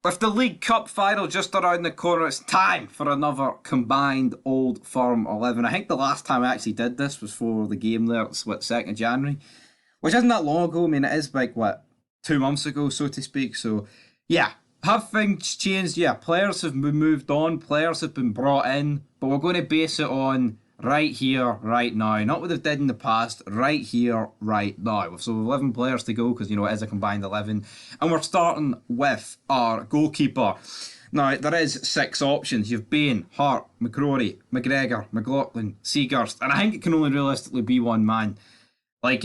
With the League Cup final just around the corner, it's time for another combined Old Firm 11. I think the last time I actually did this was for the game there, it's 2nd of January, which isn't that long ago. I mean, it is like, 2 months ago, so to speak. So, yeah, have things changed? Yeah, players have been moved on, players have been brought in, but we're going to base it on right here, right now. Not what they've did in the past, right here, right now. So 11 players to go because, it is a combined 11. And we're starting with our goalkeeper. Now, there is 6 options. You've Bain, Hart, McCrory, McGregor, McLaughlin, Seaghurst. And I think it can only realistically be one man. Like,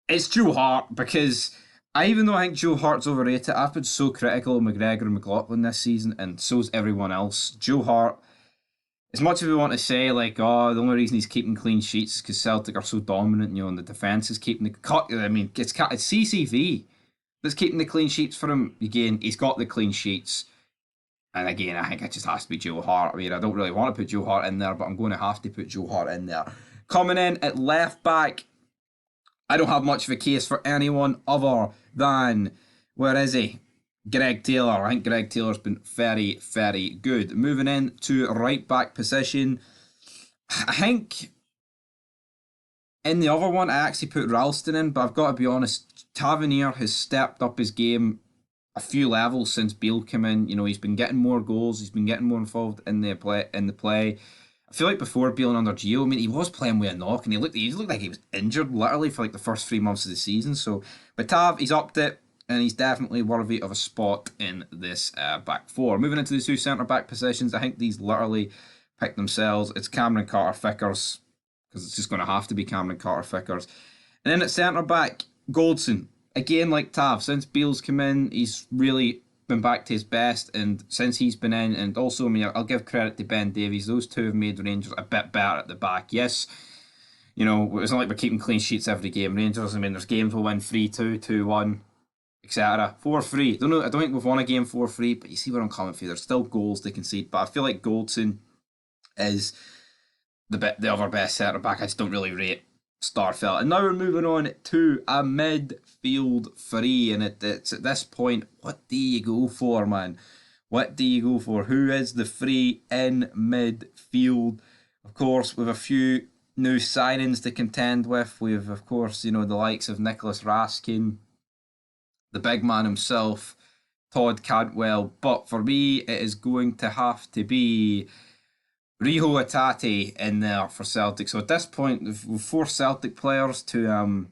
it's Joe Hart because even though I think Joe Hart's overrated, I've been so critical of McGregor and McLaughlin this season, and so's everyone else. Joe Hart, as much as we want to say, like, oh, the only reason he's keeping clean sheets is because Celtic are so dominant, and the defence is keeping the cut. I mean, it's CCV that's keeping the clean sheets for him. Again, he's got the clean sheets. And again, I think it just has to be Joe Hart. I mean, I don't really want to put Joe Hart in there, but I'm going to have to put Joe Hart in there. Coming in at left back, I don't have much of a case for anyone other than, where is he? Greg Taylor. I think Greg Taylor's been very, very good. Moving in to right back position, I think in the other one I actually put Ralston in, but I've got to be honest, Tavernier has stepped up his game a few levels since Beale came in. He's been getting more goals, he's been getting more involved in the play. I feel like before Beale and under Gio, I mean, he was playing with a knock, and he looked like he was injured literally for like the first 3 months of the season. So, but Tav, he's upped it, and he's definitely worthy of a spot in this back four. Moving into the two centre back positions, I think these literally pick themselves. It's Cameron Carter-Vickers, because it's just going to have to be Cameron Carter-Vickers. And then at centre back, Goldson. Again, like Tav, since Beale's come in, he's really been back to his best, and since he's been in, and also, I mean, I'll give credit to Ben Davies. Those two have made Rangers a bit better at the back. Yes, it's not like we're keeping clean sheets every game. Rangers, I mean, there's games we'll win 3-2, 2-1, etc. 4-3. I don't think we've won a game 4-3, but you see where I'm coming from. There's still goals they concede, but I feel like Goldson is the other best centre back. I just don't really rate Starfelt. And now we're moving on to a midfield three, and it's at this point, what do you go for, man? What do you go for? Who is the three in midfield? Of course, with a few new signings to contend with. We've, of course, the likes of Nicholas Raskin, the big man himself, Todd Cantwell. But for me, it is going to have to be Riho Hatate in there for Celtic. So at this point, we've 4 Celtic players to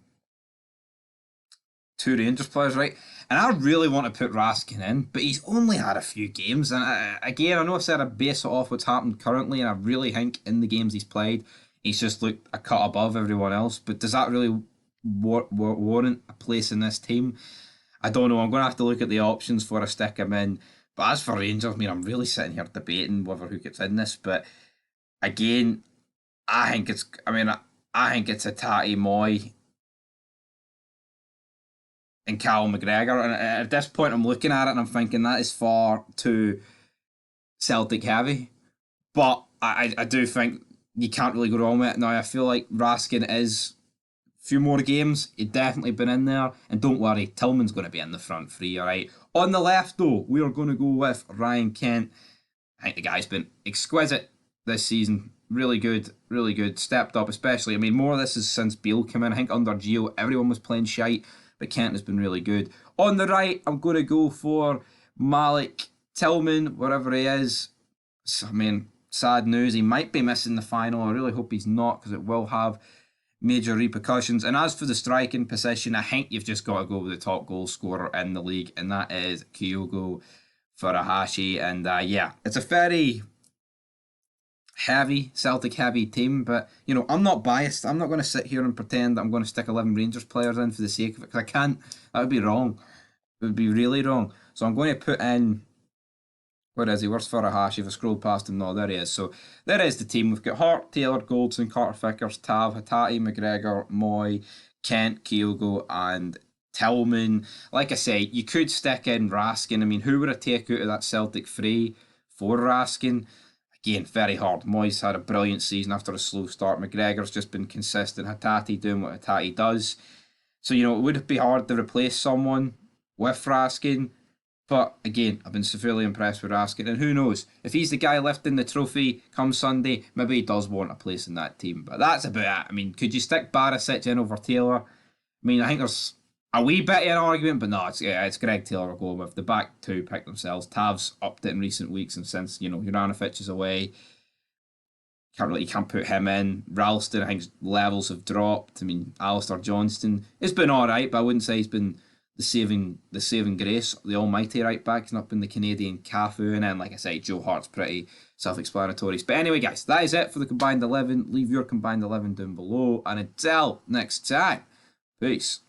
2 Rangers players, right? And I really want to put Raskin in, but he's only had a few games. And again, I know I said I base it off what's happened currently, and I really think in the games he's played, he's just looked a cut above everyone else. But does that really warrant a place in this team? I don't know. I'm going to have to look at the options for a stick him in. But as for Rangers, I mean, I'm really sitting here debating whether who gets in this. But again, I think it's Hatate, Moy, and Cal McGregor. And at this point, I'm looking at it and I'm thinking that is far too Celtic heavy. But I do think you can't really go wrong with it. Now, I feel like Raskin is a few more games. He'd definitely been in there. And don't worry, Tillman's going to be in the front three, all right? On the left, though, we are going to go with Ryan Kent. I think the guy's been exquisite this season. Really good, really good. Stepped up, especially. I mean, more of this is since Beale came in. I think under Gio, everyone was playing shite, but Kent has been really good. On the right, I'm going to go for Malik Tillman, wherever he is. I mean, sad news. He might be missing the final. I really hope he's not, because it will have major repercussions. And as for the striking position, I think you've just got to go with the top goal scorer in the league, and that is Kyogo Furuhashi. And yeah, it's a very heavy, Celtic heavy team, but I'm not biased. I'm not going to sit here and pretend that I'm going to stick 11 Rangers players in for the sake of it, because I can't. That would be wrong. It would be really wrong. So I'm going to put in, where is he? Where's Furuhashi? If I scroll past him, no, there he is. So there is the team. We've got Hart, Taylor, Goldson, Carter-Vickers, Tav, Hatate, McGregor, Moy, Kent, Kyogo, and Tillman. Like I say, you could stick in Raskin. I mean, who would I take out of that Celtic three for Raskin? Again, very hard. Moyes had a brilliant season after a slow start. McGregor's just been consistent. Hatate doing what Hatate does. So, it would be hard to replace someone with Raskin. But again, I've been severely impressed with Raskin, and who knows if he's the guy lifting the trophy come Sunday, maybe he does want a place in that team. But that's about it. I mean, could you stick Barisic in over Taylor? I mean, I think there's a wee bit of an argument, but no, it's Greg Taylor we're going with. The back two pick themselves. Tav's upped it in recent weeks, and since Juranovic is away, you can't put him in. Ralston, I think levels have dropped. I mean, Alistair Johnston, it's been all right, but I wouldn't say he's been the saving grace, the almighty right back. He's not been the Canadian Cafu, and then like I say, Joe Hart's pretty self-explanatory. But anyway, guys, that is it for the combined 11. Leave your combined 11 down below, and until next time, peace.